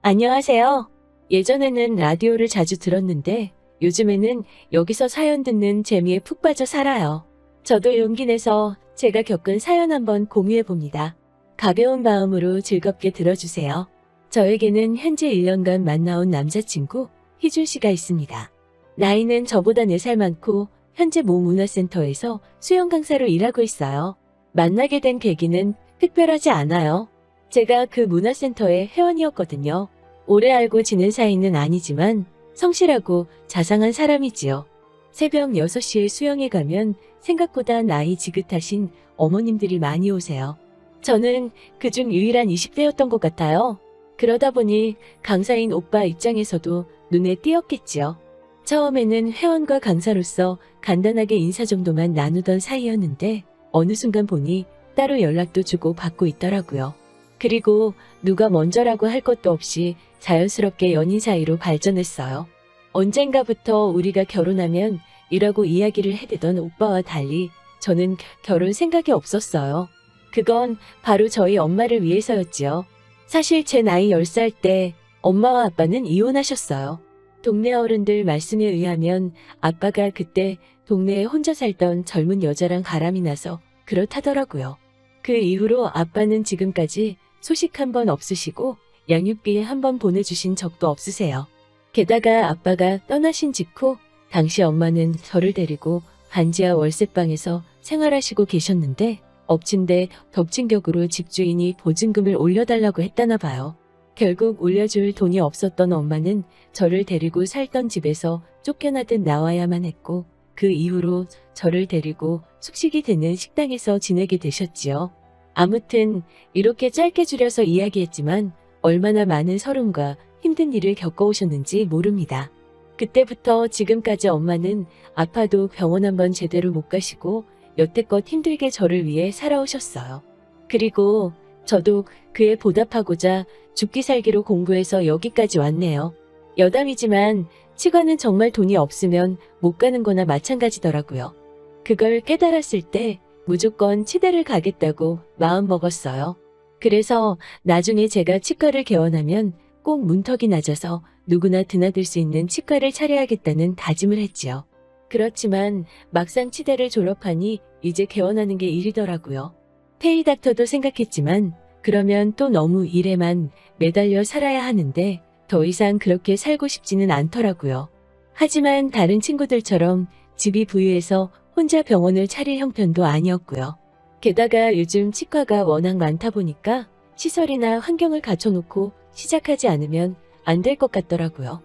안녕하세요. 예전에는 라디오를 자주 들었는데 요즘에는 여기서 사연 듣는 재미에 푹 빠져 살아요. 저도 용기 내서 제가 겪은 사연 한번 공유해 봅니다. 가벼운 마음으로 즐겁게 들어주세요. 저에게는 현재 1년간 만나온 남자친구 희준 씨가 있습니다. 나이는 저보다 4살 많고 현재 모 문화센터에서 수영 강사로 일하고 있어요. 만나게 된 계기는 특별하지 않아요. 제가 그 문화센터의 회원이었거든요. 오래 알고 지낸 사이는 아니지만 성실하고 자상한 사람이지요. 새벽 6시에 수영에 가면 생각보다 나이 지긋하신 어머님들이 많이 오세요. 저는 그중 유일한 20대였던 것 같아요. 그러다 보니 강사인 오빠 입장에서도 눈에 띄었겠지요. 처음에는 회원과 강사로서 간단하게 인사 정도만 나누던 사이였는데 어느 순간 보니 따로 연락도 주고 받고 있더라고요. 그리고 누가 먼저라고 할 것도 없이 자연스럽게 연인 사이로 발전했어요. 언젠가부터 우리가 결혼하면 이라고 이야기를 해대던 오빠와 달리 저는 결혼 생각이 없었어요. 그건 바로 저희 엄마를 위해서였지요. 사실 제 나이 10살 때 엄마와 아빠는 이혼하셨어요. 동네 어른들 말씀에 의하면 아빠가 그때 동네에 혼자 살던 젊은 여자랑 바람이 나서 그렇다더라고요. 그 이후로 아빠는 지금까지 소식 한 번 없으시고 양육비 한 번 보내주신 적도 없으세요. 게다가 아빠가 떠나신 직후 당시 엄마는 저를 데리고 반지하 월세방에서 생활하시고 계셨는데 엎친 데 덮친 격으로 집주인이 보증금을 올려달라고 했다나 봐요. 결국 올려줄 돈이 없었던 엄마는 저를 데리고 살던 집에서 쫓겨나듯 나와야만 했고 그 이후로 저를 데리고 숙식이 되는 식당에서 지내게 되셨지요. 아무튼 이렇게 짧게 줄여서 이야기했지만 얼마나 많은 서름과 힘든 일을 겪어오셨는지 모릅니다. 그때부터 지금까지 엄마는 아파도 병원 한번 제대로 못 가시고 여태껏 힘들게 저를 위해 살아오셨어요. 그리고 저도 그에 보답하고자 죽기 살기로 공부해서 여기까지 왔네요. 여담이지만 치과는 정말 돈이 없으면 못 가는 거나 마찬가지더라고요. 그걸 깨달았을 때 무조건 치대를 가겠다고 마음먹었어요. 그래서 나중에 제가 치과를 개원하면 꼭 문턱이 낮아서 누구나 드나들 수 있는 치과를 차려야겠다는 다짐을 했지요. 그렇지만 막상 치대를 졸업하니 이제 개원하는 게 일이더라고요. 페이 닥터도 생각했지만 그러면 또 너무 일에만 매달려 살아야 하는데 더 이상 그렇게 살고 싶지는 않더라고요. 하지만 다른 친구들처럼 집이 부유해서 혼자 병원을 차릴 형편도 아니었고요. 게다가 요즘 치과가 워낙 많다 보니까 시설이나 환경을 갖춰놓고 시작하지 않으면 안 될 것 같더라고요.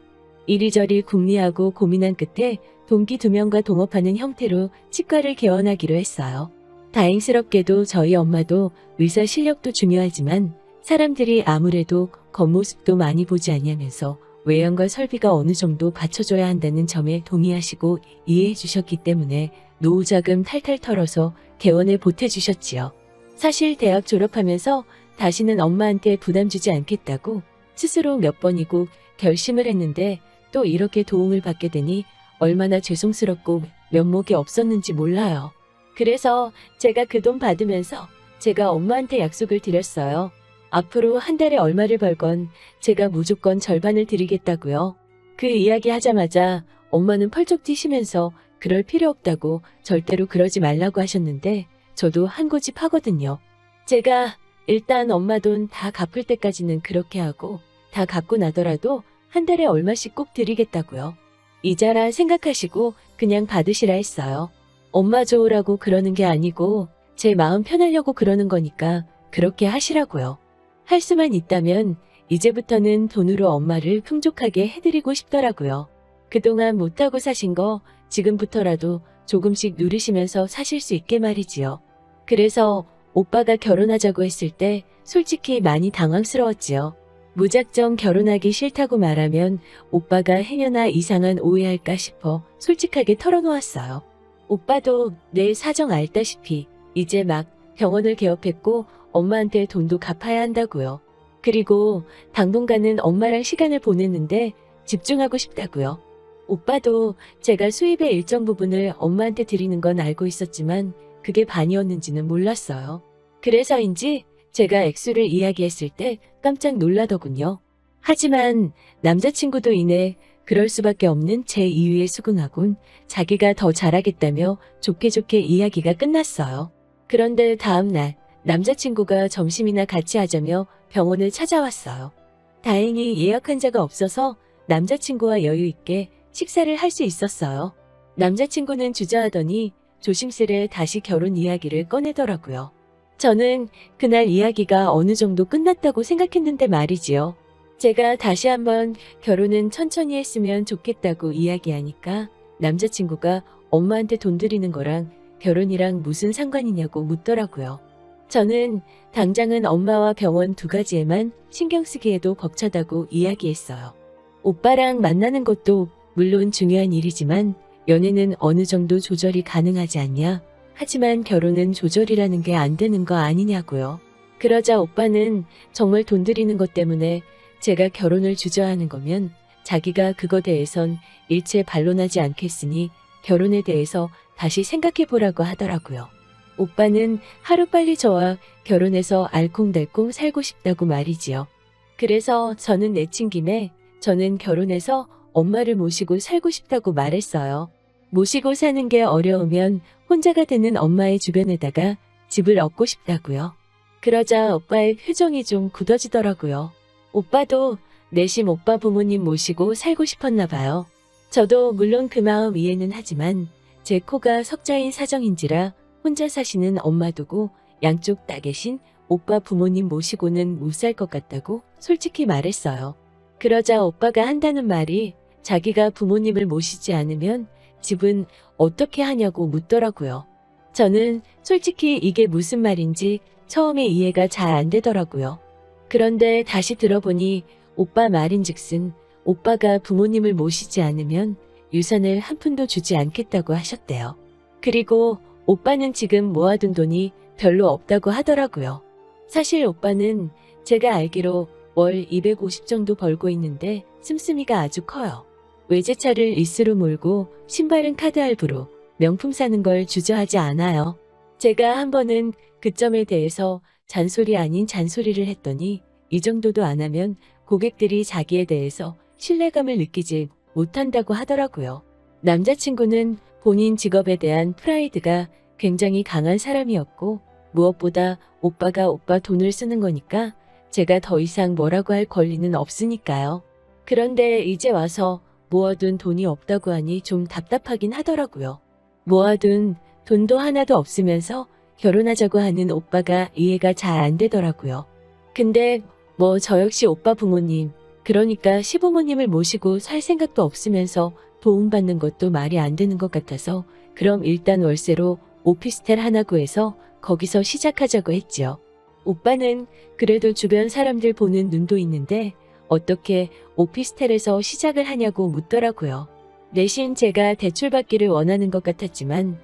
이리저리 궁리하고 고민한 끝에 동기 2명과 동업하는 형태로 치과를 개원하기로 했어요. 다행스럽게도 저희 엄마도 의사 실력도 중요하지만 사람들이 아무래도 겉모습도 많이 보지 않냐면서 외형과 설비가 어느 정도 받쳐줘야 한다는 점에 동의하시고 이해해 주셨기 때문에 노후자금 탈탈 털어서 개원에 보태주셨지요. 사실 대학 졸업하면서 다시는 엄마한테 부담 주지 않겠다고 스스로 몇 번이고 결심을 했는데 또 이렇게 도움을 받게 되니 얼마나 죄송스럽고 면목이 없었는지 몰라요. 그래서 제가 그 돈 받으면서 제가 엄마한테 약속을 드렸어요. 앞으로 한 달에 얼마를 벌건 제가 무조건 절반을 드리겠다고요. 그 이야기 하자마자 엄마는 펄쩍 뛰시면서 그럴 필요 없다고 절대로 그러지 말라고 하셨는데 저도 한 고집 하거든요. 제가 일단 엄마 돈 다 갚을 때까지는 그렇게 하고 다 갚고 나더라도 한 달에 얼마씩 꼭 드리겠다고요. 이자라 생각하시고 그냥 받으시라 했어요. 엄마 좋으라고 그러는 게 아니고 제 마음 편하려고 그러는 거니까 그렇게 하시라고요. 할 수만 있다면 이제부터는 돈으로 엄마를 풍족하게 해드리고 싶더라고요. 그동안 못하고 사신 거 지금부터라도 조금씩 누리시면서 사실 수 있게 말이지요. 그래서 오빠가 결혼하자고 했을 때 솔직히 많이 당황스러웠지요. 무작정 결혼하기 싫다고 말하면 오빠가 행여나 이상한 오해할까 싶어 솔직하게 털어놓았어요. 오빠도 내 사정 알다시피 이제 막 병원을 개업했고 엄마한테 돈도 갚아야 한다고요. 그리고 당분간은 엄마랑 시간을 보냈는데 집중하고 싶다고요. 오빠도 제가 수입의 일정 부분을 엄마한테 드리는 건 알고 있었지만 그게 반이었는지는 몰랐어요. 그래서인지 제가 액수를 이야기했을 때 깜짝 놀라더군요. 하지만 남자친구도 이내 그럴 수밖에 없는 제 이유에 수긍하곤 자기가 더 잘하겠다며 좋게 좋게 이야기가 끝났어요. 그런데 다음 날 남자친구가 점심이나 같이 하자며 병원을 찾아왔어요. 다행히 예약 환자가 없어서 남자친구와 여유 있게 식사를 할 수 있었어요. 남자친구는 주저하더니 조심스레 다시 결혼 이야기를 꺼내더라고요. 저는 그날 이야기가 어느 정도 끝났다고 생각했는데 말이지요. 제가 다시 한번 결혼은 천천히 했으면 좋겠다고 이야기하니까 남자친구가 엄마한테 돈 드리는 거랑 결혼이랑 무슨 상관이냐고 묻더라고요. 저는 당장은 엄마와 병원 두 가지에만 신경 쓰기에도 벅차다고 이야기했어요. 오빠랑 만나는 것도 물론 중요한 일이지만 연애는 어느 정도 조절이 가능하지 않냐? 하지만 결혼은 조절이라는 게 안 되는 거 아니냐고요. 그러자 오빠는 정말 돈 들이는 것 때문에 제가 결혼을 주저하는 거면 자기가 그거 대해선 일체 반론하지 않겠으니 결혼에 대해서 다시 생각해보라고 하더라고요. 오빠는 하루빨리 저와 결혼해서 알콩달콩 살고 싶다고 말이지요. 그래서 저는 내친 김에 저는 결혼해서 엄마를 모시고 살고 싶다고 말했어요. 모시고 사는 게 어려우면 혼자가 되는 엄마의 주변에다가 집을 얻고 싶다고요. 그러자 오빠의 표정이 좀 굳어지더라고요. 오빠도 내심 오빠 부모님 모시고 살고 싶었나 봐요. 저도 물론 그 마음 이해는 하지만 제 코가 석자인 사정인지라 혼자 사시는 엄마 두고 양쪽 다 계신 오빠 부모님 모시고는 못 살 것 같다고 솔직히 말했어요. 그러자 오빠가 한다는 말이 자기가 부모님을 모시지 않으면 집은 어떻게 하냐고 묻더라고요. 저는 솔직히 이게 무슨 말인지 처음에 이해가 잘 안 되더라고요. 그런데 다시 들어보니 오빠 말인즉슨 오빠가 부모님을 모시지 않으면 유산을 한 푼도 주지 않겠다고 하셨대요. 그리고 오빠는 지금 모아둔 돈이 별로 없다고 하더라고요. 사실 오빠는 제가 알기로 월 250 정도 벌고 있는데 씀씀이가 아주 커요. 외제차를 리스로 몰고 신발은 카드 할부로 명품 사는 걸 주저하지 않아요. 제가 한 번은 그 점에 대해서 잔소리 아닌 잔소리를 했더니 이 정도도 안 하면 고객들이 자기에 대해서 신뢰감을 느끼지 못한다고 하더라고요. 남자친구는 본인 직업에 대한 프라이드가 굉장히 강한 사람이었고 무엇보다 오빠가 오빠 돈을 쓰는 거니까 제가 더 이상 뭐라고 할 권리는 없으니까요. 그런데 이제 와서 모아둔 돈이 없다고 하니 좀 답답하긴 하더라고요. 모아둔 돈도 하나도 없으면서 결혼하자고 하는 오빠가 이해가 잘 안 되더라고요. 근데 뭐 저 역시 오빠 부모님, 그러니까 시부모님을 모시고 살 생각도 없으면서 도움받는 것도 말이 안 되는 것 같아서 그럼 일단 월세로 오피스텔 하나 구해서 거기서 시작하자고 했지요. 오빠는 그래도 주변 사람들 보는 눈도 있는데 어떻게 오피스텔에서 시작을 하냐고 묻더라고요. 내심 제가 대출받기를 원하는 것 같았지만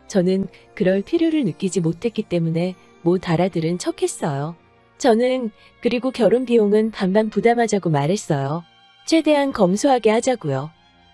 저는 그럴 필요를 느끼지 못했기 때문에 못 알아들은 척했어요. 저는 그리고 결혼 비용은 반반 부담하자고 말했어요. 최대한 검소하게 하자고요.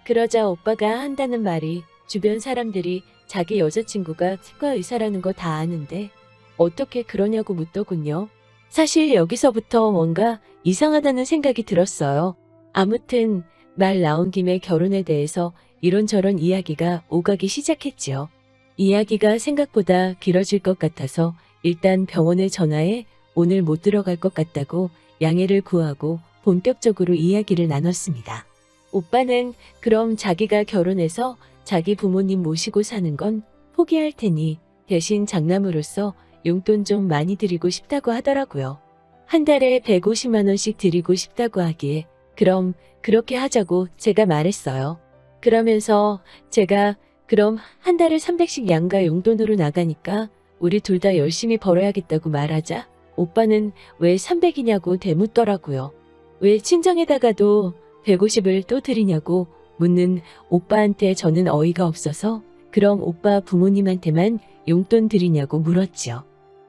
그러자 오빠가 한다는 말이 주변 사람들이 자기 여자친구가 치과 의사라는 거 다 아는데 어떻게 그러냐고 묻더군요. 사실 여기서부터 뭔가 이상하다는 생각이 들었어요. 아무튼 말 나온 김에 결혼에 대해서 이런저런 이야기가 오가기 시작했지요. 이야기가 생각보다 길어질 것 같아서 일단 병원에 전화해 오늘 못 들어갈 것 같다고 양해를 구하고 본격적으로 이야기를 나눴습니다. 오빠는 그럼 자기가 결혼해서 자기 부모님 모시고 사는 건 포기할 테니 대신 장남으로서 용돈 좀 많이 드리고 싶다고 하더라고요. 한 달에 150만 원씩 드리고 싶다고 하기에 그럼 그렇게 하자고 제가 말했어요. 그러면서 제가 그럼 한 달에 300씩 양가 용돈으로 나가니까 우리 둘 다 열심히 벌어야겠다고 말하자 오빠는 왜 300이냐고 되묻더라고요. 왜 친정에다가도 150을 또 드리냐고 묻는 오빠한테 저는 어이가 없어서 그럼 오빠 부모님한테만 용돈 드리냐고 물었지요.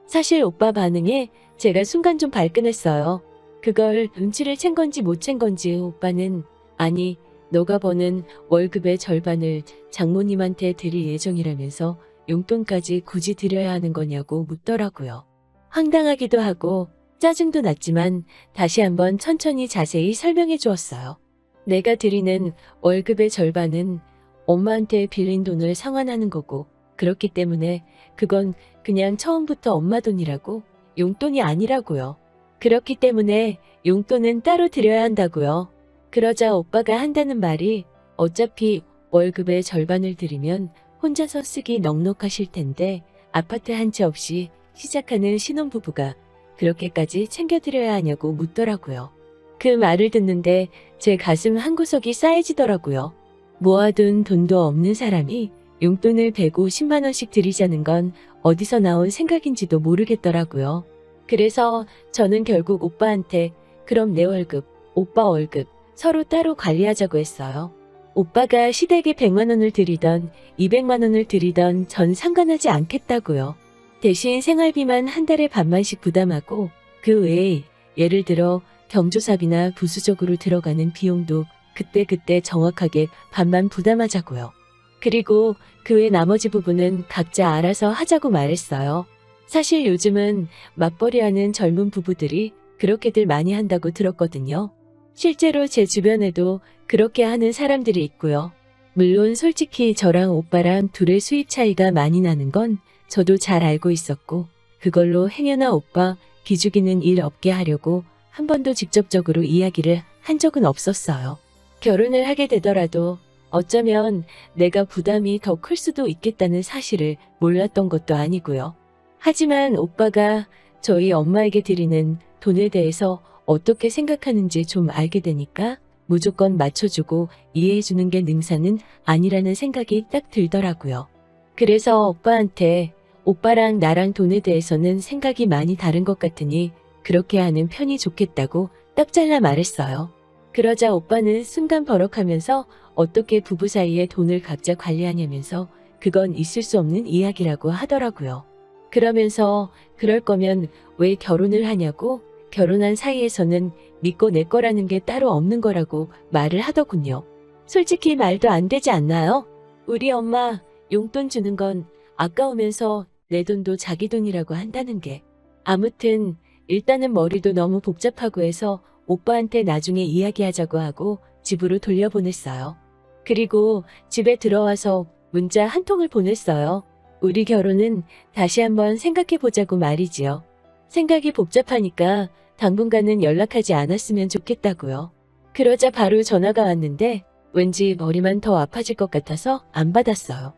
사실 오빠 반응에 제가 순간 좀 발끈했어요. 그걸 눈치를 챈 건지 못 챈 건지 오빠는 아니 너가 버는 월급의 절반을 장모님한테 드릴 예정이라면서 용돈까지 굳이 드려야 하는 거냐고 묻더라고요. 황당하기도 하고 짜증도 났지만 다시 한번 천천히 자세히 설명해 주었어요. 내가 드리는 월급의 절반은 엄마한테 빌린 돈을 상환하는 거고, 그렇기 때문에 그건 그냥 처음부터 엄마 돈이라고, 용돈이 아니라고요. 그렇기 때문에 용돈은 따로 드려야 한다고요. 그러자 오빠가 한다는 말이, 어차피 월급의 절반을 드리면 혼자서 쓰기 넉넉하실 텐데 아파트 한 채 없이 시작하는 신혼부부가 그렇게까지 챙겨드려야 하냐고 묻더라고요. 그 말을 듣는데 제 가슴 한구석이 싸해지더라고요. 모아둔 돈도 없는 사람이 용돈을 150만 원씩 드리자는 건 어디서 나온 생각인지도 모르겠더라고요. 그래서 저는 결국 오빠한테 그럼 내 월급, 오빠 월급 서로 따로 관리하자고 했어요. 오빠가 시댁에 100만 원을 드리던 200만 원을 드리던 전 상관하지 않겠다고요. 대신 생활비만 한 달에 반만씩 부담하고 그 외에 예를 들어 경조사비나 부수적으로 들어가는 비용도 그때그때 정확하게 반만 부담하자고요. 그리고 그 외 나머지 부분은 각자 알아서 하자고 말했어요. 사실 요즘은 맞벌이하는 젊은 부부들이 그렇게들 많이 한다고 들었거든요. 실제로 제 주변에도 그렇게 하는 사람들이 있고요. 물론 솔직히 저랑 오빠랑 둘의 수입 차이가 많이 나는 건 저도 잘 알고 있었고, 그걸로 행여나 오빠 기죽이는 일 없게 하려고 한 번도 직접적으로 이야기를 한 적은 없었어요. 결혼을 하게 되더라도 어쩌면 내가 부담이 더 클 수도 있겠다는 사실을 몰랐던 것도 아니고요. 하지만 오빠가 저희 엄마에게 드리는 돈에 대해서 어떻게 생각하는지 좀 알게 되니까 무조건 맞춰주고 이해해주는 게 능사는 아니라는 생각이 딱 들더라고요. 그래서 오빠한테 오빠랑 나랑 돈에 대해서는 생각이 많이 다른 것 같으니 그렇게 하는 편이 좋겠다고 딱 잘라 말했어요. 그러자 오빠는 순간 버럭하면서 어떻게 부부 사이에 돈을 각자 관리하냐면서 그건 있을 수 없는 이야기라고 하더라고요. 그러면서 그럴 거면 왜 결혼을 하냐고, 결혼한 사이에서는 믿고 내 거라는 게 따로 없는 거라고 말을 하더군요. 솔직히 말도 안 되지 않나요? 우리 엄마 용돈 주는 건 아까우면서 내 돈도 자기 돈이라고 한다는 게. 아무튼 일단은 머리도 너무 복잡하고 해서 오빠한테 나중에 이야기하자고 하고 집으로 돌려보냈어요. 그리고 집에 들어와서 문자 한 통을 보냈어요. 우리 결혼은 다시 한번 생각해보자고 말이지요. 생각이 복잡하니까 당분간은 연락하지 않았으면 좋겠다고요. 그러자 바로 전화가 왔는데 왠지 머리만 더 아파질 것 같아서 안 받았어요.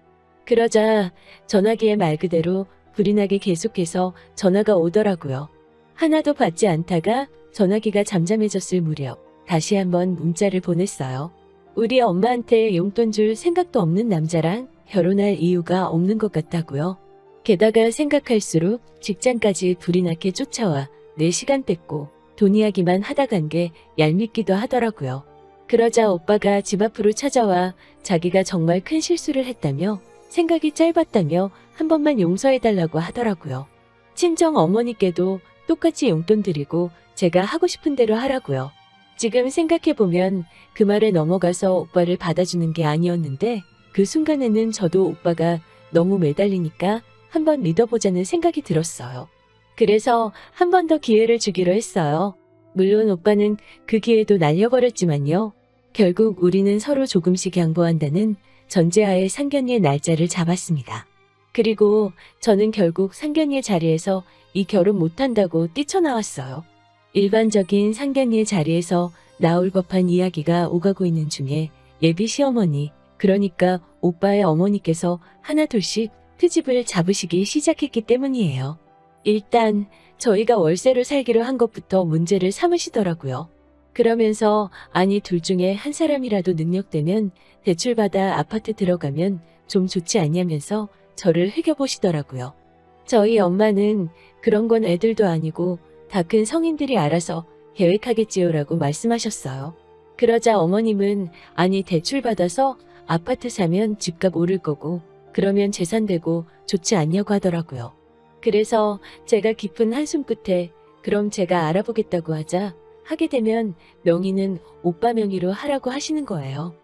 그러자 전화기에 말 그대로 불이 나게 계속해서 전화가 오더라고요. 하나도 받지 않다가 전화기가 잠잠해졌을 무렵 다시 한번 문자를 보냈어요. 우리 엄마한테 용돈 줄 생각도 없는 남자랑 결혼할 이유가 없는 것 같다고요. 게다가 생각할수록 직장까지 불이 나게 쫓아와 내 시간 뺏고 돈 이야기만 하다 간 게 얄밉기도 하더라고요. 그러자 오빠가 집 앞으로 찾아와 자기가 정말 큰 실수를 했다며 생각이 짧았다며 한 번만 용서해달라고 하더라고요. 친정 어머니께도 똑같이 용돈 드리고 제가 하고 싶은 대로 하라고요. 지금 생각해보면 그 말에 넘어가서 오빠를 받아주는 게 아니었는데 그 순간에는 저도 오빠가 너무 매달리니까 한번 믿어보자는 생각이 들었어요. 그래서 한 번 더 기회를 주기로 했어요. 물론 오빠는 그 기회도 날려버렸지만요. 결국 우리는 서로 조금씩 양보한다는 전제하에 상견례 날짜를 잡았습니다. 그리고 저는 결국 상견례 자리에서 이 결혼 못한다고 뛰쳐나왔어요. 일반적인 상견례 자리에서 나올 법한 이야기가 오가고 있는 중에 예비 시어머니, 그러니까 오빠의 어머니께서 하나둘씩 트집을 잡으시기 시작했기 때문이에요. 일단 저희가 월세로 살기로 한 것부터 문제를 삼으시더라고요. 그러면서 아니 둘 중에 한 사람이라도 능력되면 대출받아 아파트 들어가면 좀 좋지 않냐면서 저를 흘겨보시더라고요. 저희 엄마는 그런 건 애들도 아니고 다 큰 성인들이 알아서 계획하겠지요라고 말씀하셨어요. 그러자 어머님은 아니 대출받아서 아파트 사면 집값 오를 거고 그러면 재산되고 좋지 않냐고 하더라고요. 그래서 제가 깊은 한숨 끝에 그럼 제가 알아보겠다고 하게 되면 명의는 오빠 명의로 하라고 하시는 거예요.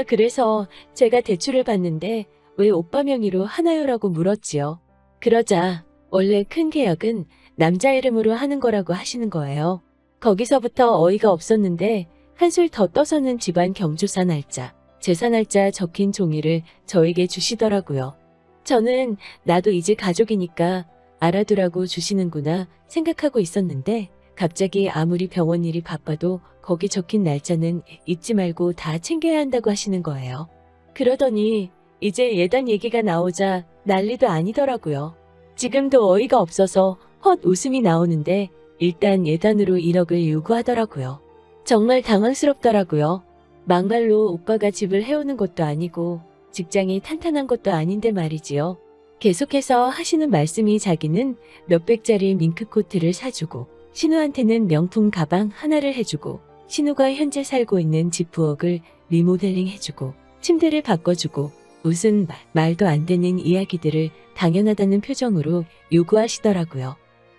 그래서 제가 대출을 받는데 왜 오빠 명의로 하나요라고 물었지요. 그러자 원래 큰 계약은 남자 이름으로 하는 거라고 하시는 거예요. 거기서부터 어이가 없었는데 한술 더 떠서는 집안 경조사 날짜, 제사 날짜 적힌 종이를 저에게 주시더라고요. 저는 나도 이제 가족이니까 알아두라고 주시는구나 생각하고 있었는데 갑자기 아무리 병원 일이 바빠도 거기 적힌 날짜는 잊지 말고 다 챙겨야 한다고 하시는 거예요. 그러더니 이제 예단 얘기가 나오자 난리도 아니더라고요. 지금도 어이가 없어서 헛 웃음이 나오는데 일단 예단으로 1억을 요구하더라고요. 정말 당황스럽더라고요. 막말로 오빠가 집을 해오는 것도 아니고 직장이 탄탄한 것도 아닌데 말이지요. 계속해서 하시는 말씀이 자기는 몇백짜리 밍크코트를 사주고 신우한테는 명품 가방 하나를 해주고 신우가 현재 살고 있는 집 부엌을 리모델링 해주고 침대를 바꿔주고 무슨 말도 안 되는 이야기들을 당연하다는 표정으로 요구하시더라고요.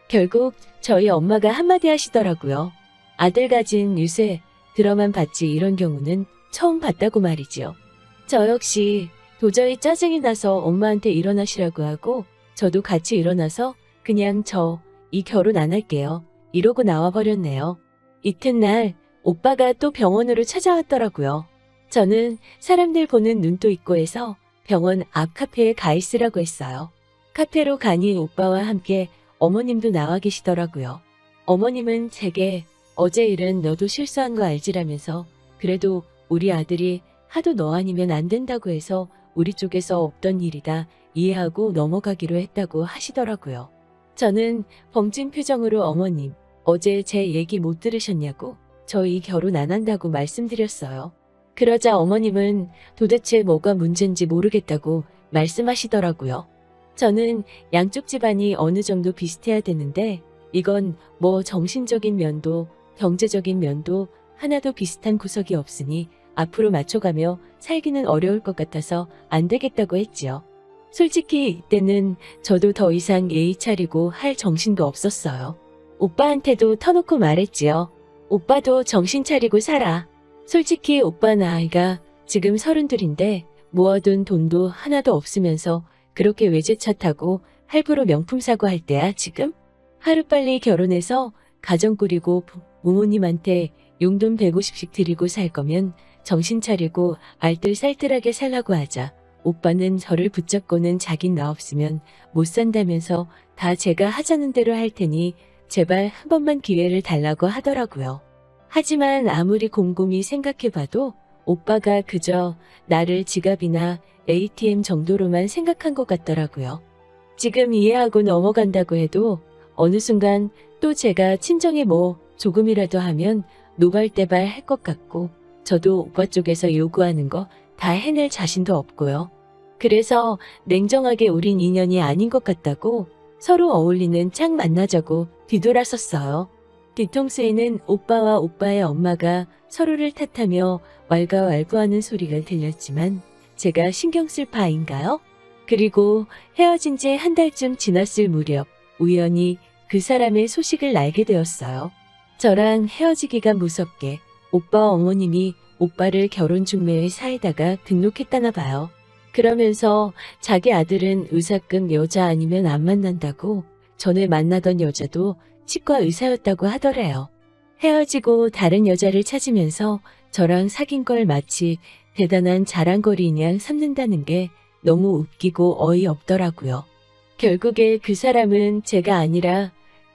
결국 저희 엄마가 한마디 하시더라고요. 아들 가진 유세 들어만 봤지 이런 경우는 처음 봤다고 말이지요. 저 역시 도저히 짜증이 나서 엄마한테 일어나시라고 하고 저도 같이 일어나서 그냥 저 이 결혼 안 할게요. 이러고 나와버렸네요. 이튿날 오빠가 또 병원으로 찾아왔더라고요. 저는 사람들 보는 눈도 있고 해서 병원 앞 카페에 가 있으라고 했어요. 카페로 가니 오빠와 함께 어머님도 나와 계시더라고요. 어머님은 제게 어제 일은 너도 실수한 거 알지라면서 그래도 우리 아들이 하도 너 아니면 안 된다고 해서 우리 쪽에서 없던 일이다 이해하고 넘어가기로 했다고 하시더라고요. 저는 벙찐 표정으로 어머님, 어제 제 얘기 못 들으셨냐고 저희 결혼 안 한다고 말씀드렸어요. 그러자 어머님은 도대체 뭐가 문제인지 모르겠다고 말씀하시더라고요. 저는 양쪽 집안이 어느 정도 비슷해야 되는데 이건 뭐 정신적인 면도 경제적인 면도 하나도 비슷한 구석이 없으니 앞으로 맞춰가며 살기는 어려울 것 같아서 안 되겠다고 했지요. 솔직히 이때는 저도 더 이상 예의 차리고 할 정신도 없었어요. 오빠한테도 터놓고 말했지요. 오빠도 정신 차리고 살아. 솔직히 오빠 나이가 지금 32인데 모아둔 돈도 하나도 없으면서 그렇게 외제차 타고 할부로 명품 사고 할 때야 지금? 하루빨리 결혼해서 가정 꾸리고 부모님한테 용돈 150씩 드리고 살 거면 정신 차리고 알뜰살뜰하게 살라고 하자. 오빠는 저를 붙잡고는 자긴 나 없으면 못 산다면서 다 제가 하자는 대로 할 테니 제발 한 번만 기회를 달라고 하더라고요. 하지만 아무리 곰곰이 생각해봐도 오빠가 그저 나를 지갑이나 ATM 정도로만 생각한 것 같더라고요. 지금 이해하고 넘어간다고 해도 어느 순간 또 제가 친정에 뭐 조금이라도 하면 노발대발 할 것 같고 저도 오빠 쪽에서 요구하는 거 다 해낼 자신도 없고요. 그래서 냉정하게 우린 인연이 아닌 것 같다고 서로 어울리는 짝 만나자고 뒤돌아섰어요. 뒤통수에는 오빠와 오빠의 엄마가 서로를 탓하며 왈가왈부하는 소리가 들렸지만 제가 신경 쓸 바인가요? 그리고 헤어진 지 한 달쯤 지났을 무렵 우연히 그 사람의 소식을 알게 되었어요. 저랑 헤어지기가 무섭게 오빠 어머님이 오빠를 결혼 중매회 사에다가 등록했다나 봐요. 그러면서 자기 아들은 의사급 여자 아니면 안 만난다고 전에 만나던 여자도 치과 의사였다고 하더래요. 헤어지고 다른 여자를 찾으면서 저랑 사귄 걸 마치 대단한 자랑거리냐 삼는다는 게 너무 웃기고 어이없더라고요. 결국에 그 사람은 제가 아니라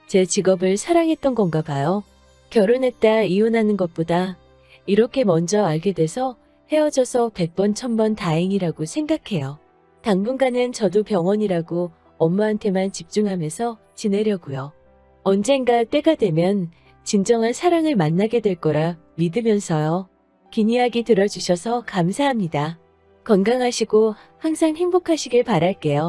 제 직업을 사랑했던 건가 봐요. 결혼했다 이혼하는 것보다 이렇게 먼저 알게 돼서 헤어져서 100번 1000번 다행이라고 생각해요. 당분간은 저도 병원이라고 엄마한테만 집중하면서 지내려고요. 언젠가 때가 되면 진정한 사랑을 만나게 될 거라 믿으면서요. 긴 이야기 들어주셔서 감사합니다. 건강하시고 항상 행복하시길 바랄게요.